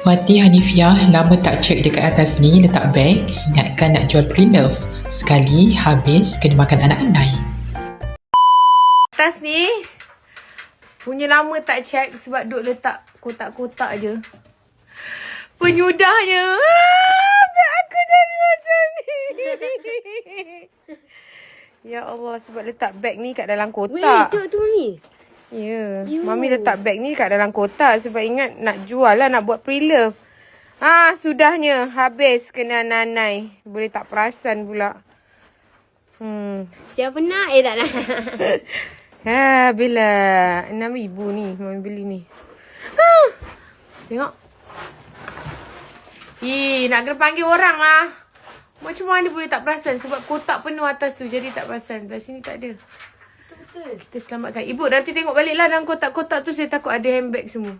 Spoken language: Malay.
Wati Hanifiah lama tak cek dekat atas ni letak beg. Ingatkan nak jual pre-love. Sekali habis kena makan anak andai. Atas ni punya lama tak cek sebab duk letak kotak-kotak je. Penyudahnya. Beg aku jadi macam ni. Ya Allah, sebab letak beg ni kat dalam kotak. Weh, tu ni. Ya, Mami letak beg ni kat dalam kotak sebab ingat nak jual lah, nak buat pre-love. Sudahnya habis kena nanai. Boleh tak perasan pula. Siapa nak? Tak nak. Bila 6,000 ni Mami beli ni. Tengok. Nak kena panggil orang lah. Macam mana boleh tak perasan sebab kotak penuh atas tu, jadi tak perasan. Belah sini tak ada. Kita selamatkan. Ibu nanti tengok balik lah dalam kotak-kotak tu. Saya takut ada handbag semua.